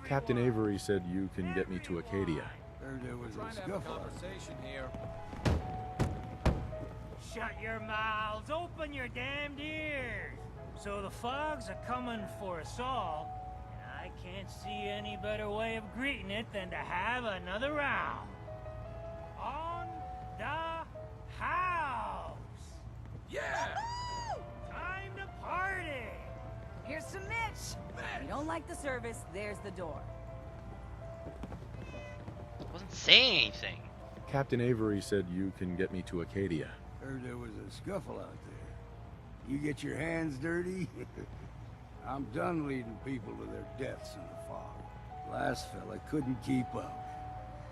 Captain Avery said you can get me to Acadia. Heard there was a scuffle. Here. Shut your mouths, open your damned ears. So the fogs are coming for us all, and I can't see any better way of greeting it than to have another round. On the house! Yeah! Time to party! Here's some Mitch. If you don't like the service, there's the door. Wasn't saying anything. Captain Avery said you can get me to Acadia. Heard there was a scuffle out there. You get your hands dirty? I'm done leading people to their deaths in the fog. Last fella couldn't keep up.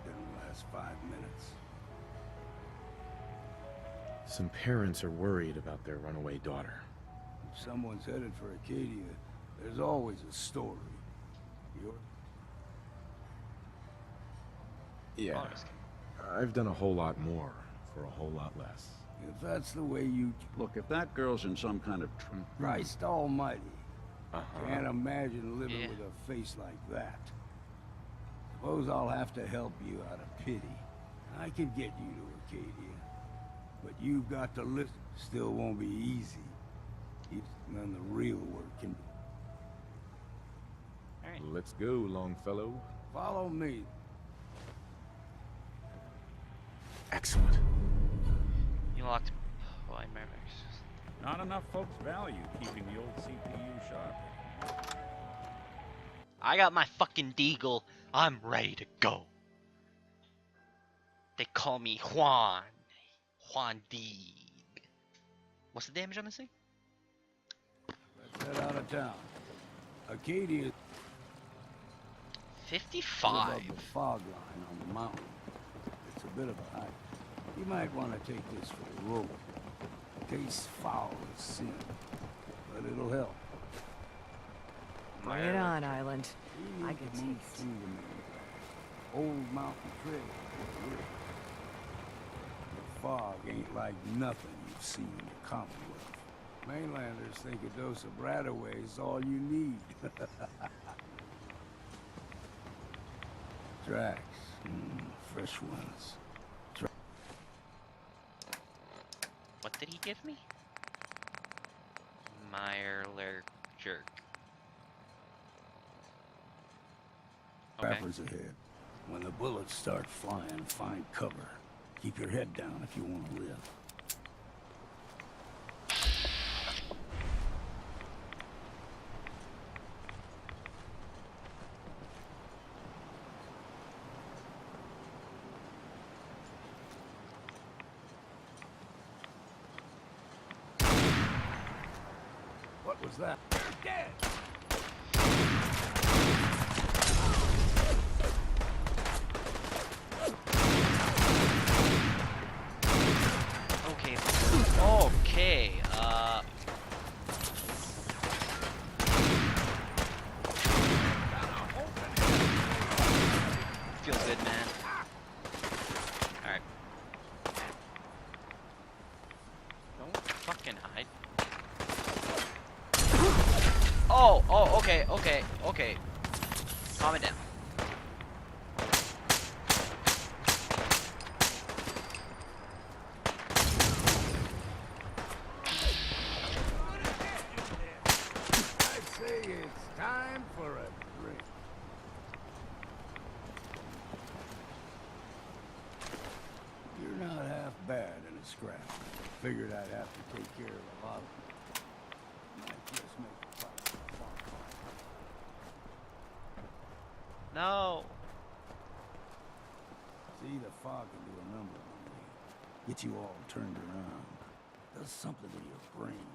Didn't last 5 minutes. Some parents are worried about their runaway daughter. If someone's headed for Acadia, there's always a story. Yeah. I've done a whole lot more for a whole lot less. If that's the way you... Look, if that girl's in some kind of Christ almighty. Can't imagine living Yeah. with a face like that. Suppose I'll have to help you out of pity. I can get you to Acadia. But you've got to listen. Still won't be easy. None the real work can be. Alright. Let's go, Longfellow. Follow me. Excellent. You locked. Oh, I remember. Not enough folks value keeping the old CPU sharp. I got my fucking deagle. I'm ready to go. They call me Juan. Juan Deeg. What's the damage on this thing? Let's head out of town. Acadia 55. above the fog line on the mountain. It's a bit of a hike. You might want to take this for the road. Tastes foul as sin, but it'll help. Bring it on, Island. We I need can to move taste. through the old mountain trail. The fog ain't like nothing you've seen in Commonwealth. Mainlanders think a dose of Bradaway is all you need. Tracks, fresh ones. What did he give me? Mirelurk jerk. Okay. Trappers ahead. When the bullets start flying, find cover. Keep your head down if you want to live. What was that? You're dead! Okay. Okay. Feels good, man. Alright. Don't fucking hide. Oh, okay. Calm it down. I say it's time for a drink. You're not half bad in a scrap. Figured I'd have to take care of a lot of them. Might just make a fight. No. See, the fog can do a number on you. Get you all turned around. Does something to your brain.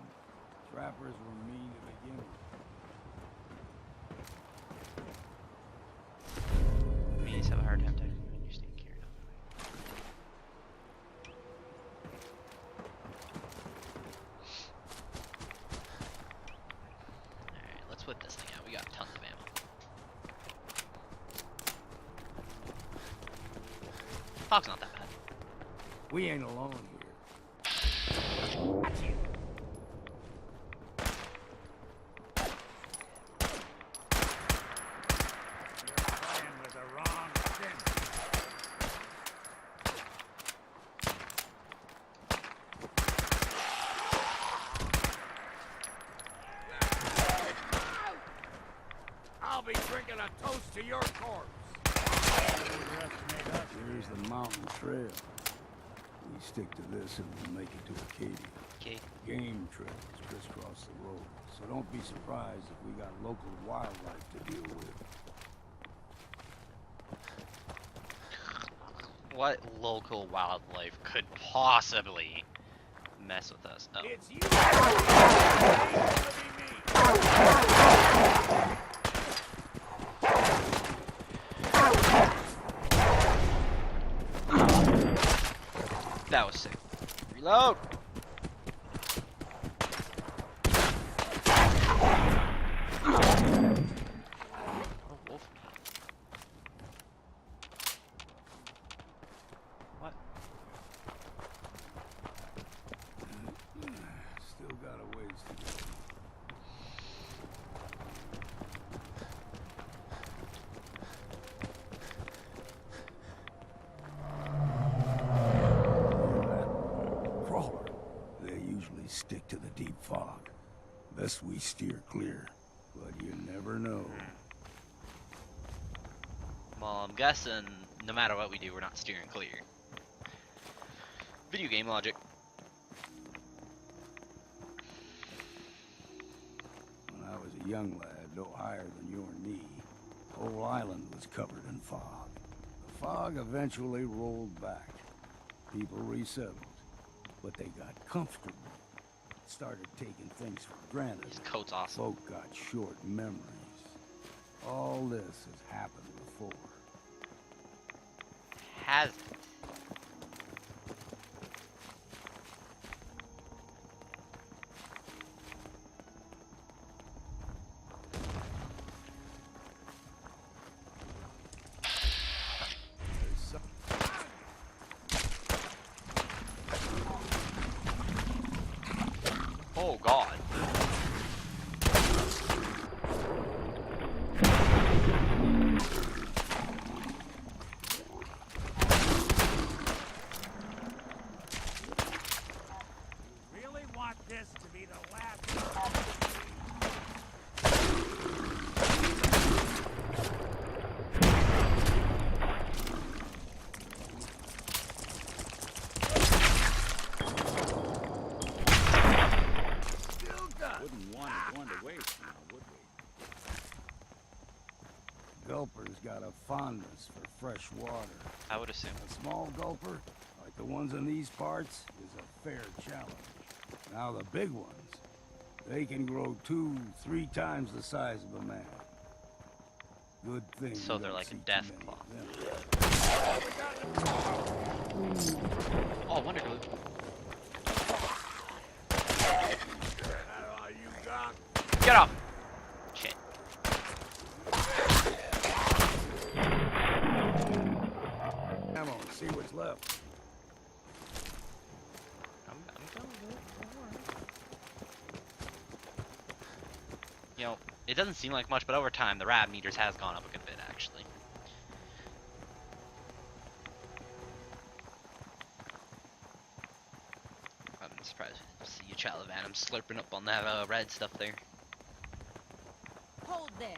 Trappers were mean to begin with. Meanies have a hard time taking when you're staying carried on. Alright, let's whip this thing out. We got tons of ammo. Fog's not that bad. We ain't alone here. a toast to your corpse. Here's the mountain trail. We stick to this and we'll make it to Acadia. Okay. Game trails crisscross the road, so don't be surprised if we got local wildlife to deal with. What local wildlife could possibly mess with us? Oh. It's you. That was sick. Reload! Oh, wolf. What? Still got a ways to go. Crawler. They usually stick to the deep fog. Best we steer clear, but you never know. Well, I'm guessing no matter what we do, we're not steering clear. Video game logic. When I was a young lad, no higher than your knee, the whole island was covered in fog. The fog eventually rolled back. People resettled, but they got comfortable. Started taking things for granted. His coat's awesome. Folk got short memories. All this has happened before. Has it? There's some... Oh god. Really want this to be the last. Wouldn't want one to waste now, would we? Gulper's got a fondness for fresh water. I would assume. A small gulper, like the ones in these parts, is a fair challenge. Now the big ones, they can grow 2-3 times the size of a man. Good thing. So you they're don't like a see too death many claw. of them. Oh, Wonder Glue. All you got. Get off! Shit. Come on, see what's left. I'm done with it. Don't worry. You know, it doesn't seem like much, but over time, the rad meters has gone up a good bit, actually. I'm surprised to see you, Child of Adam, slurping up on that red stuff there. Hold there.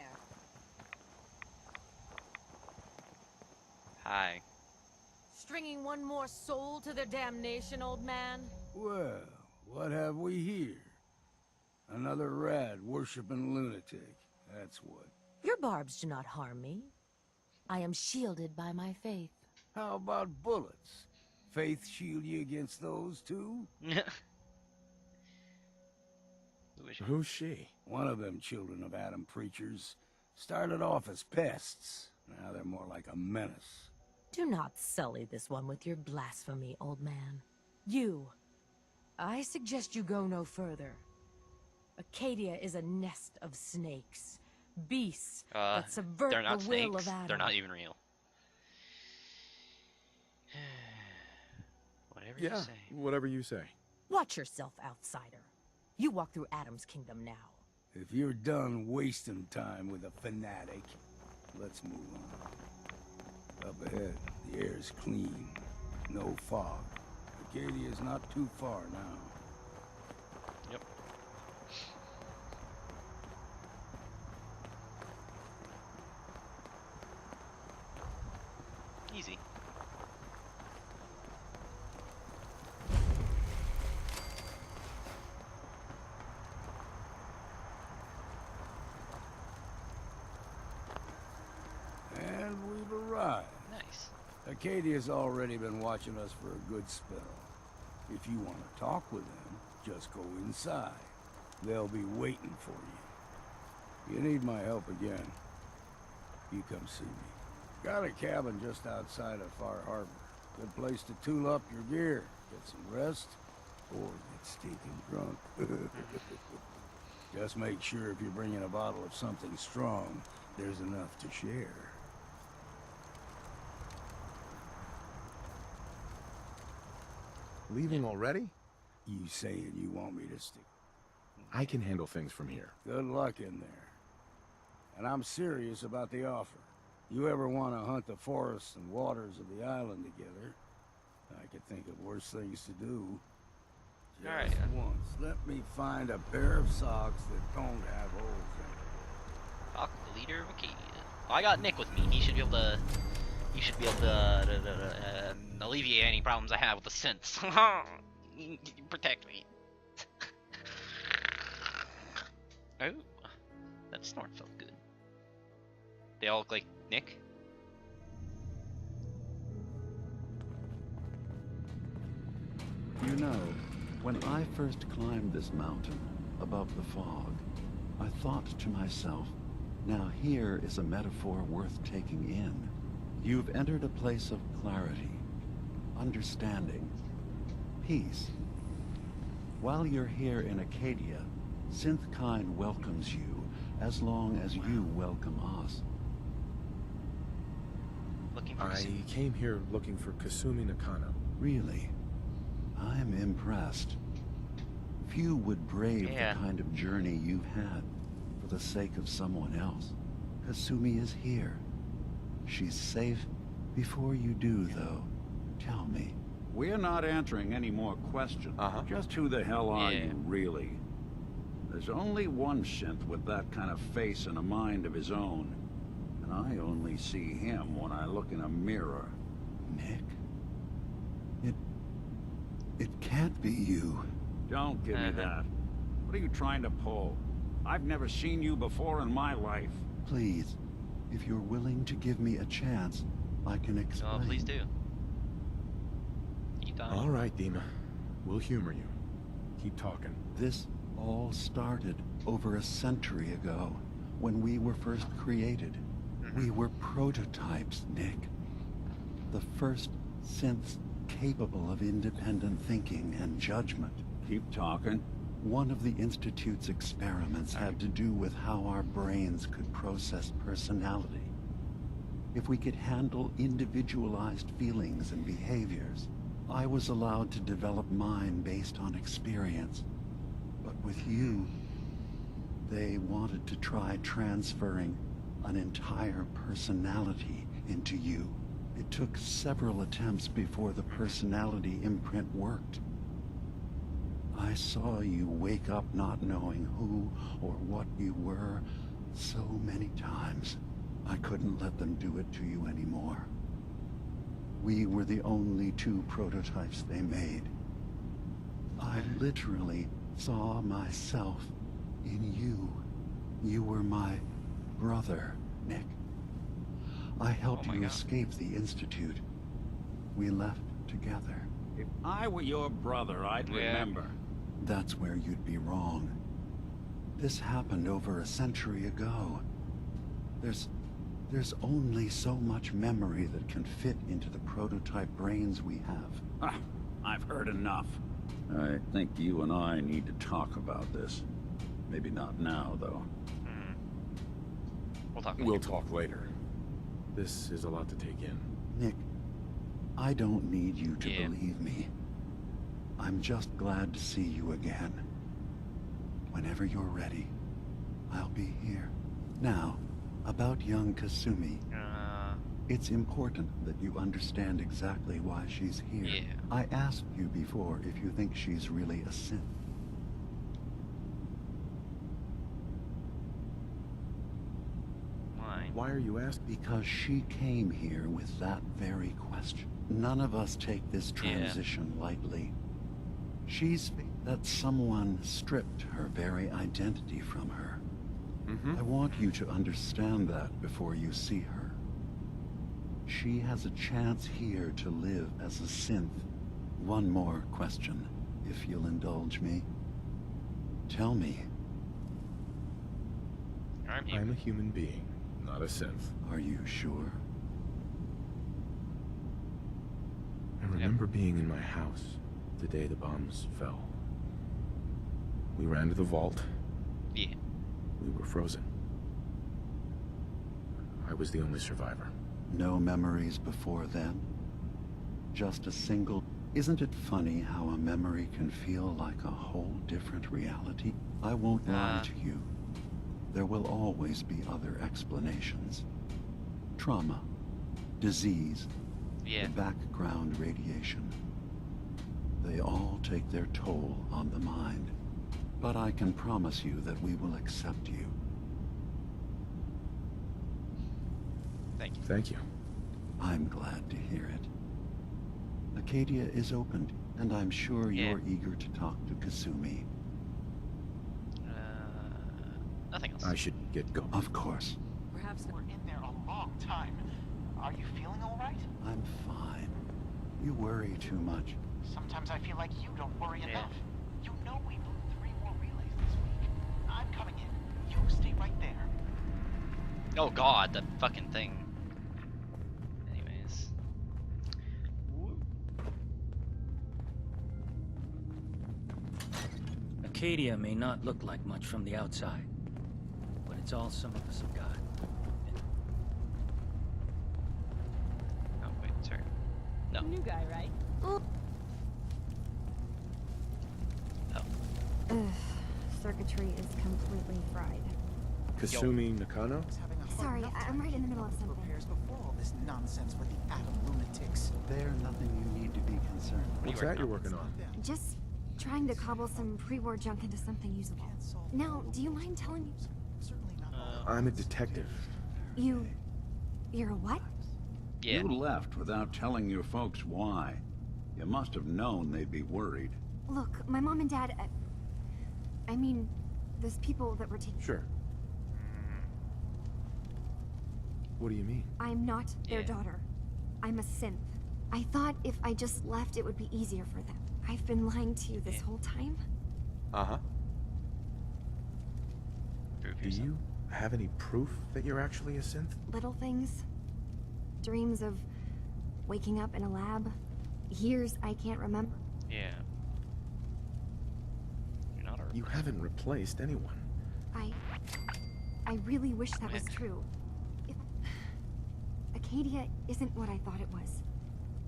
Hi. Stringing one more soul to their damnation, old man? Well, what have we here? Another rad worshipping lunatic. That's what. Your barbs do not harm me. I am shielded by my faith. How about bullets? Faith shield you against those too? Who is she? Who's she? One of them children of Adam preachers started off as pests. Now they're more like a menace. Do not sully this one with your blasphemy, old man. You. I suggest you go no further. Acadia is a nest of snakes. Beasts that subvert they're not the will snakes. of Adam. They're not even real. Whatever you Yeah, say. whatever you say. Watch yourself, outsider. You walk through Adam's kingdom now. If you're done wasting time with a fanatic, let's move on. Up ahead, the air's clean. No fog. Acadia's not too far now. Yep. Acadia's already been watching us for a good spell. If you want to talk with them, just go inside. They'll be waiting for you. You need my help again, you come see me. Got a cabin just outside of Far Harbor. Good place to tool up your gear, get some rest, or get stinking drunk. Just make sure if you're bringing a bottle of something strong, there's enough to share. Leaving already? You saying you want me to stick? I can handle things from here. Good luck in there. And I'm serious about the offer. You ever want to hunt the forests and waters of the island together, I could think of worse things to do. Just Alright. once, let me find a pair of socks that don't have holes in them. Talk to the leader of Acadia. Oh, I got Nick with me. He should be able to. He should be able to alleviate any problems I have with the synths. Protect me. Oh, that snort felt good. They all look like Nick. You know, when I first climbed this mountain above the fog, I thought to myself, now here is a metaphor worth taking in. You've entered a place of clarity, understanding, peace. While you're here in Acadia, Synthkind welcomes you as long as you welcome us. Looking for I came here looking for Kasumi Nakano. Really? I'm impressed. Few would brave Yeah. the kind of journey you've had for the sake of someone else. Kasumi is here. She's safe. Before you do, though, tell me. We're not answering any more questions. Just who the hell are Yeah. you, really? There's only one synth with that kind of face and a mind of his own. And I only see him when I look in a mirror. Nick? It can't be you. Don't give me that. What are you trying to pull? I've never seen you before in my life. Please, if you're willing to give me a chance, I can explain. Oh, please do. Keep talking. All right, Dima. We'll humor you. Keep talking. This all started over a century ago, when we were first created. We were prototypes, Nick. The first synths capable of independent thinking and judgment. Keep talking. One of the Institute's experiments had to do with how our brains could process personality. If we could handle individualized feelings and behaviors, I was allowed to develop mine based on experience. But with you, they wanted to try transferring an entire personality into you. It took several attempts before the personality imprint worked. I saw you wake up not knowing who or what you were so many times. I couldn't let them do it to you anymore. We were the only two prototypes they made. I literally saw myself in you. You were my brother, Nick. I helped Oh my you God. escape the Institute. We left together. If I were your brother, I'd Yeah. remember. That's where you'd be wrong. This happened over a century ago. There's only so much memory that can fit into the prototype brains we have. Ah, I've heard enough. I think you and I need to talk about this. Maybe not now, though. We'll talk. We'll talk later. This is a lot to take in. Nick, I don't need you to Yeah. believe me. I'm just glad to see you again. Whenever you're ready, I'll be here. Now, about young Kasumi. It's important that you understand exactly why she's here. Yeah. I asked you before if you think she's really a synth. Why? Why are you asking? Because she came here with that very question. None of us take this transition lightly. She's that someone stripped her very identity from her. I want you to understand that before you see her. She has a chance here to live as a synth. One more question, if you'll indulge me. Tell me, I'm a human being, not a synth. are you sure? I remember being in my house the day the bombs fell. We ran to the vault. Yeah. We were frozen. I was the only survivor. No memories before then? Just a single... Isn't it funny how a memory can feel like a whole different reality? I won't lie to you. There will always be other explanations. Trauma, disease, the background radiation. They all take their toll on the mind. But I can promise you that we will accept you. Thank you. Thank you. I'm glad to hear it. Acadia is open, and I'm sure you're eager to talk to Kasumi. Nothing else. I should get going. Of course. Perhaps we're in there a long time. Are you feeling all right? I'm fine. You worry too much. Sometimes I feel like you don't worry enough. You know we blew 3 more relays this week. I'm coming in. You stay right there. Oh god, the fucking thing. Anyways. Acadia may not look like much from the outside, but it's all some of us have got. Oh, wait, sorry. No. New guy, right? Oh. Circuitry is completely fried. Kasumi Nakano? Sorry, I'm right in the middle of something. Repairs before all this nonsense with the atom lunatics. There's nothing you need to be concerned with. What's that you're working on? Just trying to cobble some pre-war junk into something usable. Now, do you mind telling me? Certainly not all. I'm a detective. You're a what? Yeah. You left without telling your folks why. You must have known they'd be worried. Look, my mom and dad... I mean, those people that were taking... Sure. What do you mean? I'm not their daughter. I'm a synth. I thought if I just left, it would be easier for them. I've been lying to you this whole time. Uh-huh. Prove Do yourself. you have any proof that you're actually a synth? Little things. Dreams of waking up in a lab. Years I can't remember. Yeah. You're not a... You haven't replaced anyone. I really wish that was true. Acadia isn't what I thought it was.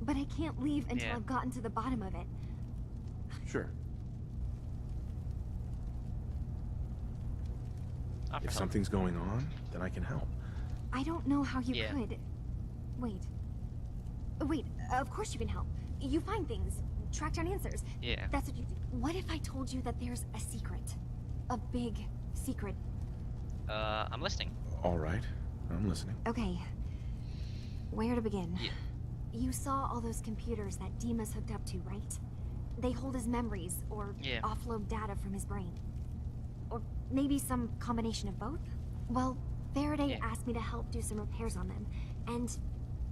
But I can't leave until I've gotten to the bottom of it. Sure. Offer If help. something's going on, then I can help. I don't know how you could. Wait. Wait, of course you can help. You find things, track down answers. Yeah. That's what you do. What if I told you that there's a secret? A big secret. I'm listening. All right. I'm listening. Okay. Where to begin? Yeah. You saw all those computers that Dima's hooked up to, right? They hold his memories, or offload data from his brain. Or maybe some combination of both? Well, Faraday asked me to help do some repairs on them. And,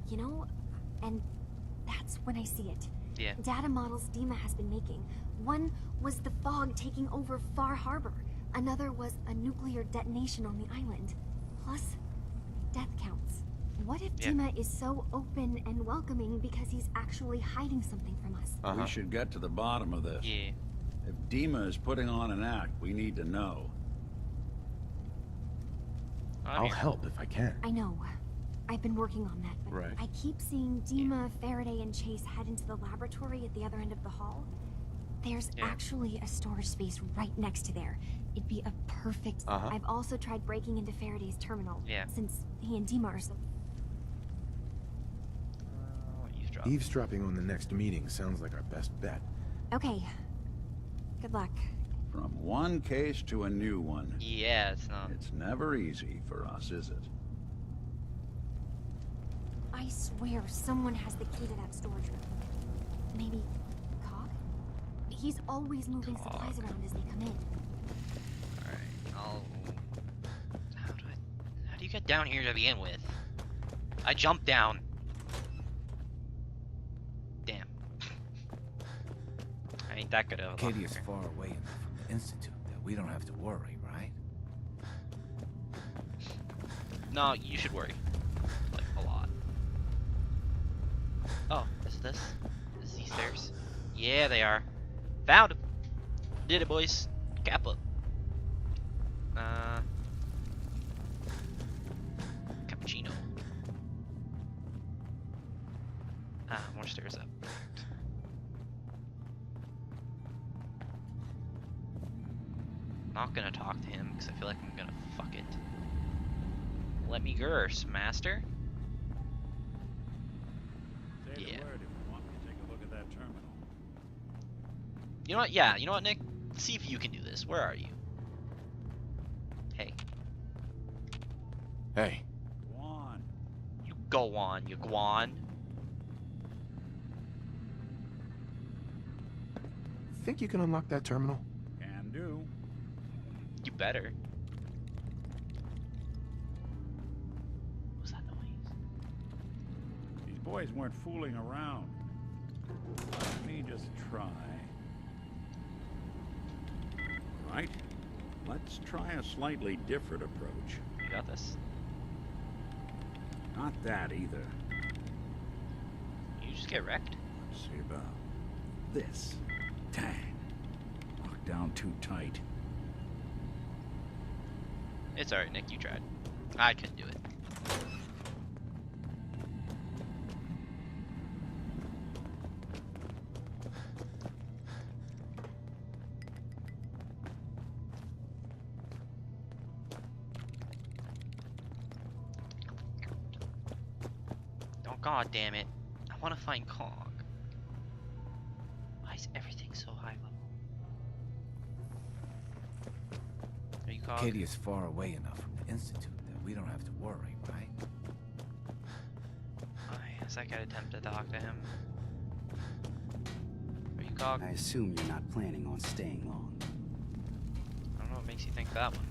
you know, and that's when I see it. Yeah. Data models Dima has been making. One was the fog taking over Far Harbor. Another was a nuclear detonation on the island. Plus, death counts. What if Dima is so open and welcoming because he's actually hiding something from us? We should get to the bottom of this. Yeah. If Dima is putting on an act, we need to know. I'll help if I can. I know. I've been working on that, but I keep seeing Dima, Faraday, and Chase head into the laboratory at the other end of the hall. There's actually a storage space right next to there. It'd be a perfect... I've also tried breaking into Faraday's terminal, since he and Dima are so... Eavesdropping on the next meeting sounds like our best bet. Okay. Good luck. From one case to a new one. Yeah, it's not. It's never easy for us, is it? I swear someone has the key to that storage room. Maybe Cog? He's always moving supplies around as they come in. Alright, How do you get down here to begin with? I jumped down. ain't that good of a Acadia's locker. far away enough from the Institute that we don't have to worry, right? No, you should worry. Like, a lot. Oh, is this? Is these stairs? Yeah, they are. Found him! Did it, boys. Kappa. Cappuccino. Ah, more stairs up. Not gonna talk to him because I feel like I'm gonna fuck it. Let me curse, master. Say the Yeah. word if you want me to take a look at that terminal. You know what? Yeah, you know what, Nick? See if you can do this. Where are you? Hey. Hey, Juan. You go on, you guan. think you can unlock that terminal? Can do. You better. What's that noise? These boys weren't fooling around. Let me just try. Right. Let's try a slightly different approach. You got this. Not that either. You just get wrecked. Let's see about this. Dang. Locked down too tight. It's alright, Nick. You tried. I couldn't do it. Oh, god damn it. I want to find Cog. Why is everything so high level? Are you Cog? Acadia's far away enough from the Institute that we don't have to worry, right? I guess I could attempt to talk to him. Are you Cog? I assume you're not planning on staying long. I don't know what makes you think that one.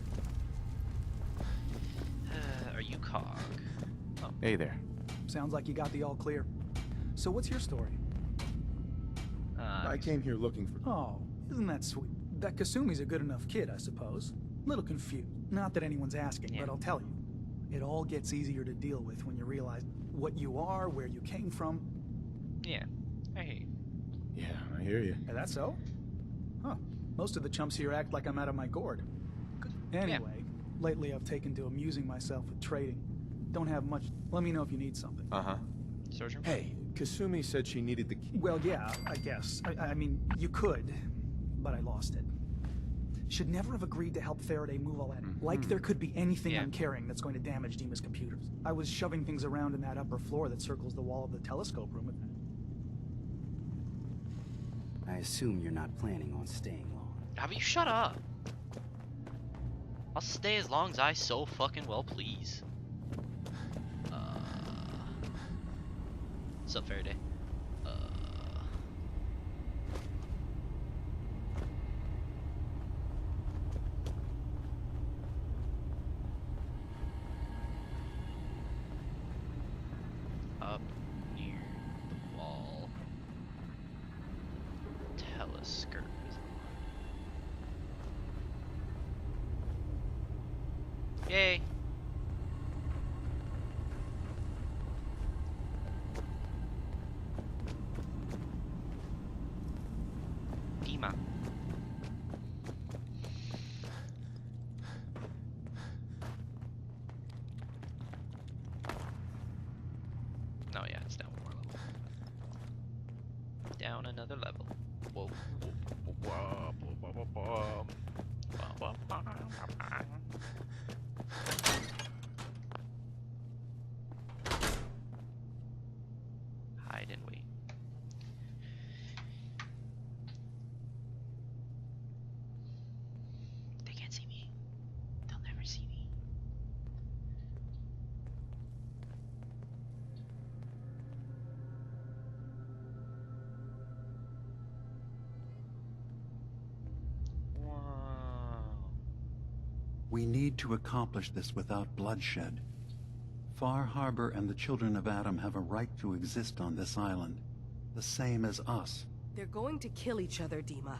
Are you Cog? Oh. Hey there. Sounds like you got the all clear. So what's your story? I came here looking for... Oh, isn't that sweet? That Kasumi's a good enough kid, I suppose. Little confused. Not that anyone's asking, but I'll tell you. It all gets easier to deal with when you realize what you are, where you came from. Yeah, I hear you. Yeah, I hear you. That's so? Huh. Most of the chumps here act like I'm out of my gourd. Anyway, lately I've taken to amusing myself with trading. Don't have much. Let me know if you need something. Uh-huh. Surgeon? Hey, Kasumi said she needed the key. Well, yeah, I guess. I mean, you could, but I lost it. Should never have agreed to help Faraday move all that. Like there could be anything I'm carrying that's going to damage Dima's computers. I was shoving things around in that upper floor that circles the wall of the telescope room. I assume you're not planning on staying long. Have you shut up? I'll stay as long as I so fucking well please. What's up, Faraday? Up near the wall. Telescope. Yay! Dima. Oh yeah, it's down one more level. Down another level. Whoa. Hide and wait. They can't see me. They'll never see me. We need to accomplish this without bloodshed. Far Harbor and the children of Adam have a right to exist on this island, the same as us. They're going to kill each other, Dima.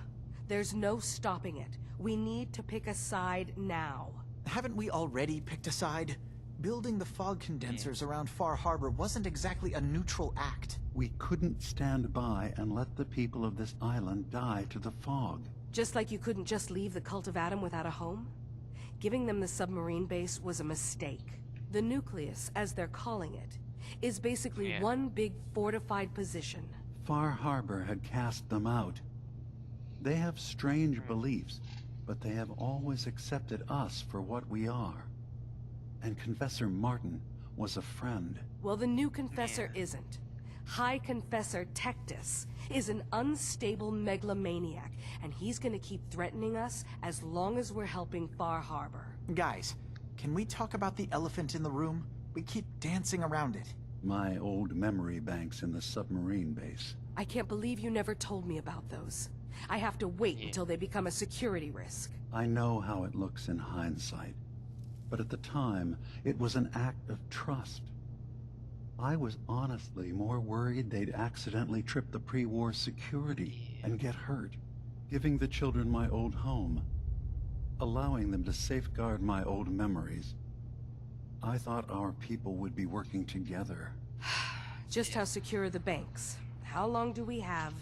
There's no stopping it. We need to pick a side now. Haven't we already picked a side? Building the fog condensers around Far Harbor wasn't exactly a neutral act. We couldn't stand by and let the people of this island die to the fog. Just like you couldn't just leave the Cult of Adam without a home? Giving them the submarine base was a mistake. The nucleus, as they're calling it, is basically one big fortified position. Far Harbor had cast them out. They have strange beliefs, but they have always accepted us for what we are. And Confessor Martin was a friend. Well, the new Confessor isn't. High Confessor Tectus is an unstable megalomaniac, and he's gonna keep threatening us as long as we're helping Far Harbor. Guys, can we talk about the elephant in the room? We keep dancing around it. My old memory banks in the submarine base. I can't believe you never told me about those. I have to wait until they become a security risk. I know how it looks in hindsight, but at the time, it was an act of trust. I was honestly more worried they'd accidentally trip the pre-war security and get hurt, giving the children my old home, allowing them to safeguard my old memories. I thought our people would be working together. Just how secure are the banks? How long do we have?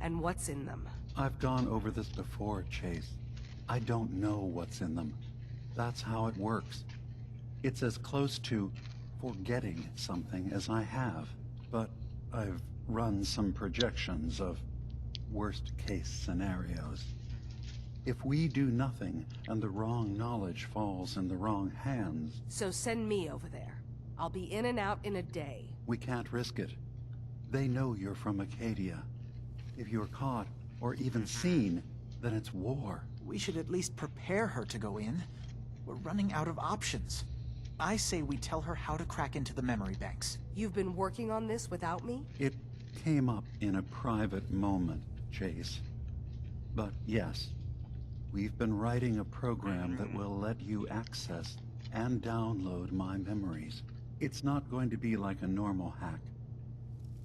And what's in them? I've gone over this before, Chase. I don't know what's in them. That's how it works. It's as close to forgetting something as I have. But I've run some projections of worst-case scenarios. If we do nothing and the wrong knowledge falls in the wrong hands... So send me over there. I'll be in and out in a day. We can't risk it. They know you're from Acadia. If you're caught, or even seen, then it's war. We should at least prepare her to go in. We're running out of options. I say we tell her how to crack into the memory banks. You've been working on this without me? It came up in a private moment, Chase. But yes, we've been writing a program that will let you access and download my memories. It's not going to be like a normal hack.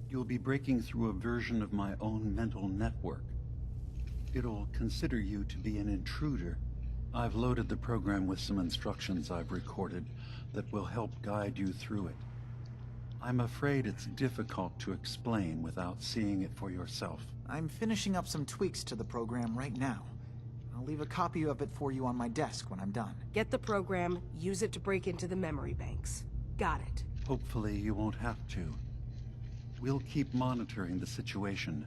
You'll be breaking through a version of my own mental network. It'll consider you to be an intruder. I've loaded the program with some instructions I've recorded that will help guide you through it. I'm afraid it's difficult to explain without seeing it for yourself. I'm finishing up some tweaks to the program right now. I'll leave a copy of it for you on my desk when I'm done. Get the program, use it to break into the memory banks. Got it. Hopefully you won't have to. We'll keep monitoring the situation.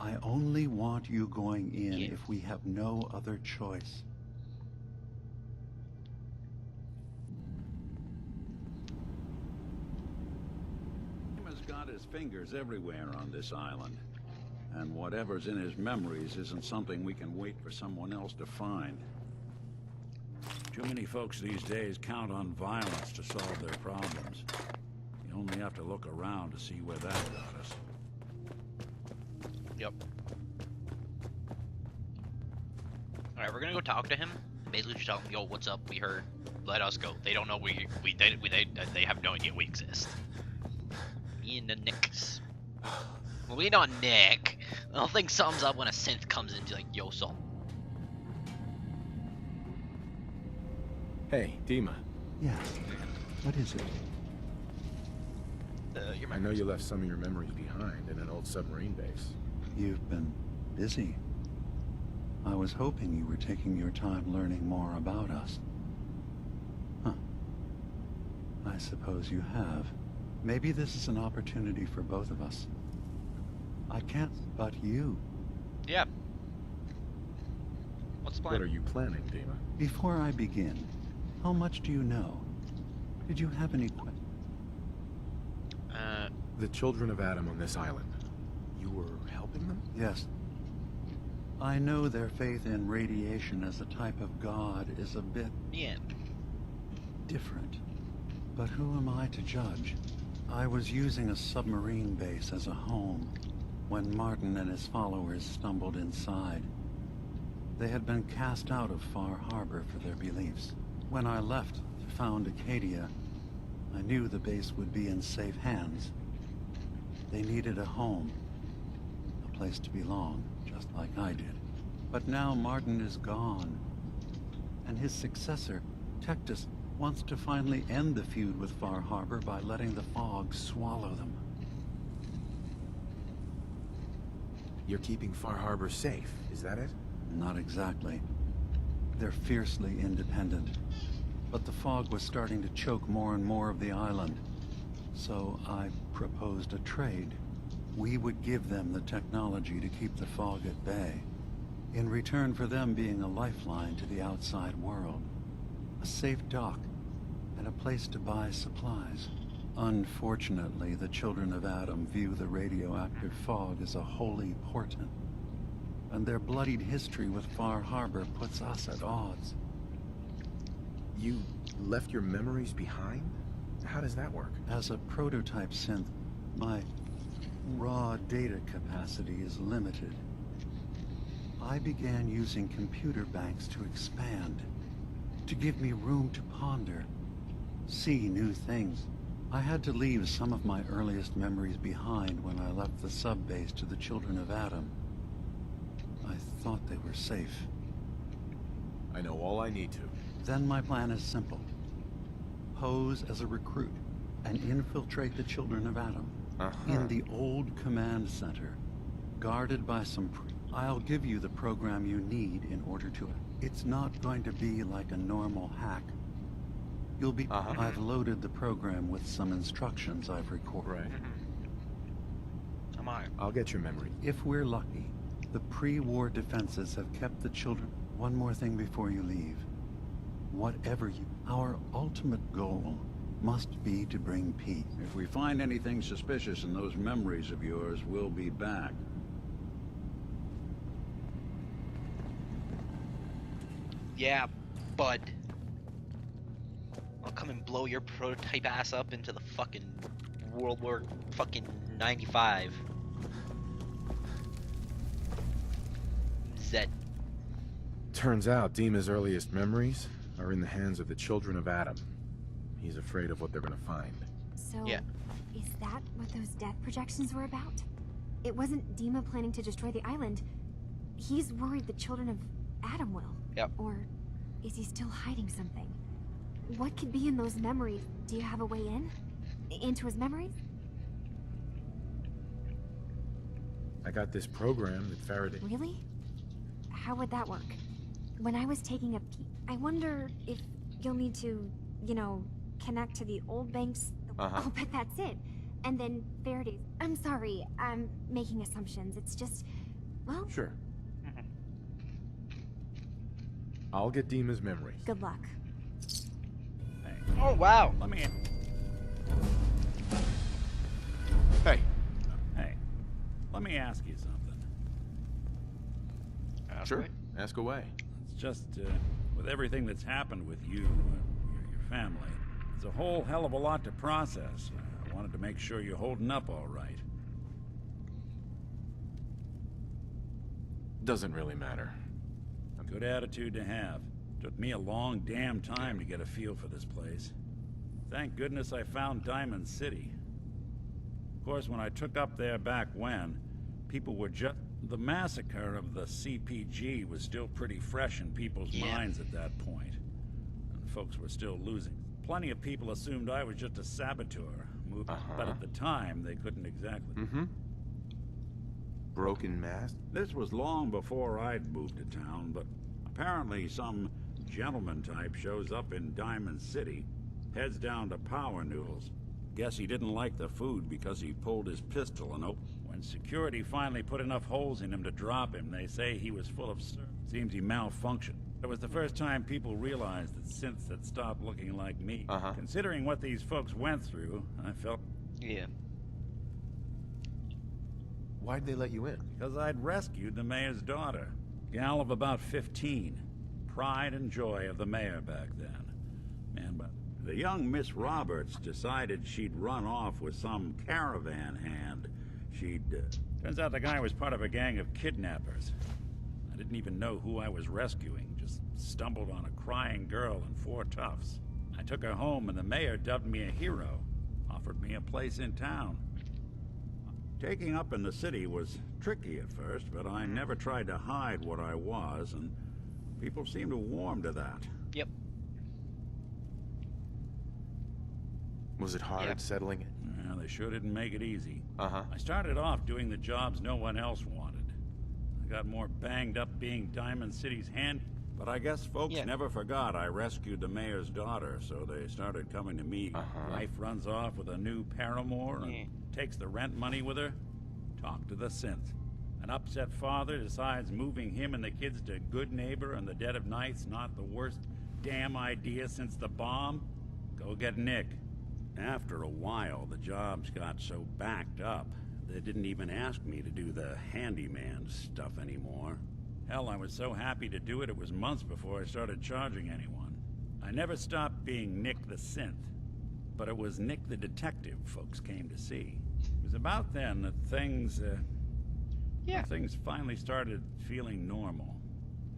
I only want you going in if we have no other choice. He's got his fingers everywhere on this island. And whatever's in his memories isn't something we can wait for someone else to find. Too many folks these days count on violence to solve their problems. You only have to look around to see where that got us. Yep. Alright, we're gonna go talk to him. Basically just tell him, yo, what's up, we heard. Let us go. They don't know they have no idea we exist. Me and the Nicks. Well, we not Nick. I don't think something's up when a synth comes in and be like, yo, so. Hey, Dima. Yes. What is it? I know you left some of your memories behind in an old submarine base. You've been busy. I was hoping you were taking your time learning more about us. Huh. I suppose you have. Maybe this is an opportunity for both of us. I can't but you. Yeah. What's the plan? What are you planning, Dima? Before I begin, how much do you know? Did you have any questions? The children of Adam on this island. You were helping them? Yes. I know their faith in radiation as a type of god is a bit... different. But who am I to judge? I was using a submarine base as a home when Martin and his followers stumbled inside. They had been cast out of Far Harbor for their beliefs. When I left to found Acadia, I knew the base would be in safe hands. They needed a home, a place to belong, just like I did. But now Martin is gone, and his successor, Tectus, wants to finally end the feud with Far Harbor by letting the fog swallow them. You're keeping Far Harbor safe, is that it? Not exactly. They're fiercely independent. But the fog was starting to choke more and more of the island. So I proposed a trade. We would give them the technology to keep the fog at bay, in return for them being a lifeline to the outside world. A safe dock, and a place to buy supplies. Unfortunately, the children of Adam view the radioactive fog as a holy portent, and their bloodied history with Far Harbor puts us at odds. You left your memories behind? How does that work? As a prototype synth, my raw data capacity is limited. I began using computer banks to expand, to give me room to ponder, see new things. I had to leave some of my earliest memories behind when I left the sub-base to the children of Adam. I thought they were safe. I know all I need to. Then my plan is simple. Pose as a recruit and infiltrate the children of Adam. In the old command center, guarded by some... I'll give you the program you need in order to... It's not going to be like a normal hack. You'll be... I've loaded the program with some instructions I've recorded. Right. Come on. I'll get your memory. If we're lucky, the pre-war defenses have kept the children... One more thing before you leave. Whatever you... Our ultimate goal must be to bring peace. If we find anything suspicious in those memories of yours, we'll be back. Yeah, bud. I'll come and blow your prototype ass up into the fucking World War fucking 95. Zed. Turns out Dima's earliest memories are in the hands of the children of Adam. He's afraid of what they're gonna find. So, is that what those death projections were about? It wasn't Dima planning to destroy the island. He's worried the children of Adam will. Yep. Or is he still hiding something? What could be in those memories? Do you have a way in? Into his memories? I got this program that Faraday... Really? How would that work? When I was taking a peek, I wonder if you'll need to, you know, connect to the old banks. I'll bet that's it. And then Faraday's... I'm sorry, I'm making assumptions. It's just, well... Sure. I'll get Dima's memories. Good luck. Hey. Oh, wow. Let me... Hey. Hey. Let me ask you something. Sure. Ask away. It's just, with everything that's happened with you and your family, it's a whole hell of a lot to process. I wanted to make sure you're holding up all right. Doesn't really matter. A good attitude to have. Took me a long damn time to get a feel for this place. Thank goodness I found Diamond City. Of course, when I took up there back when, people were just... The massacre of the CPG was still pretty fresh in people's minds at that point. And folks were still losing. Plenty of people assumed I was just a saboteur, but at the time, they couldn't exactly... Broken mast? This was long before I'd moved to town, but apparently some gentleman type shows up in Diamond City, heads down to Power Noodles. Guess he didn't like the food because he pulled his pistol and opened. When security finally put enough holes in him to drop him, they say he was full of syrup. Seems he malfunctioned. It was the first time people realized that synths had stopped looking like me. Considering what these folks went through, I felt... Yeah. Why'd they let you in? Because I'd rescued the mayor's daughter. Gal of about 15. Pride and joy of the mayor back then. Man, but the young Miss Roberts decided she'd run off with some caravan hand. Turns out the guy was part of a gang of kidnappers. I didn't even know who I was rescuing, just stumbled on a crying girl and 4 toughs. I took her home and the mayor dubbed me a hero, offered me a place in town. Taking up in the city was tricky at first, but I never tried to hide what I was, and people seemed to warm to that. Yep. Was it hard settling it? Yeah, they sure didn't make it easy. Uh-huh. I started off doing the jobs no one else wanted. I got more banged up being Diamond City's hand, but I guess folks never forgot I rescued the mayor's daughter, so they started coming to me. Wife runs off with a new paramour and takes the rent money with her. Talk to the synth. An upset father decides moving him and the kids to Good Neighbor in the dead of night's not the worst damn idea since the bomb. Go get Nick. After a while, the jobs got so backed up, they didn't even ask me to do the handyman stuff anymore. Hell, I was so happy to do it, it was months before I started charging anyone. I never stopped being Nick the synth, but it was Nick the detective folks came to see. It was about then that things finally started feeling normal.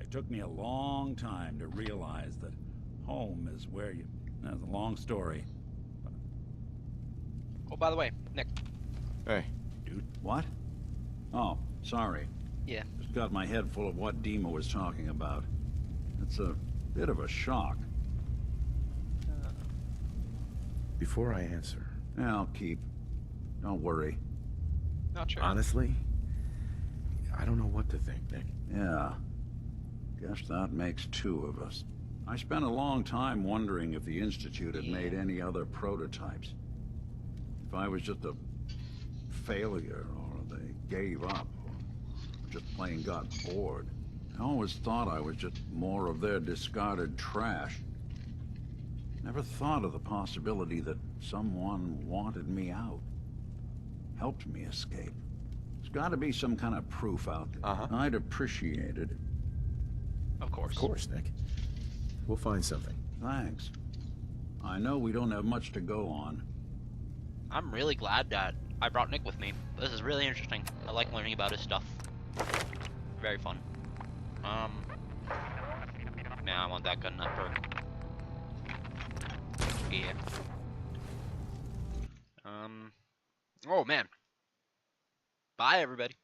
It took me a long time to realize that home is where you... That's a long story. Oh, by the way, Nick. Hey. Dude, what? Oh, sorry. Yeah. Just got my head full of what Dima was talking about. It's a bit of a shock. Before I answer... I'll keep. Don't worry. Not sure. Honestly, I don't know what to think, Nick. Yeah. Guess that makes two of us. I spent a long time wondering if the Institute had made any other prototypes. If I was just a failure, or they gave up, or just plain got bored. I always thought I was just more of their discarded trash. Never thought of the possibility that someone wanted me out. Helped me escape. There's gotta be some kind of proof out there. I'd appreciate it. Of course. Of course, Nick. We'll find something. Thanks. I know we don't have much to go on. I'm really glad that I brought Nick with me. This is really interesting. I like learning about his stuff. Very fun. Man, I want that gun nut perk. Yeah. Oh man. Bye everybody.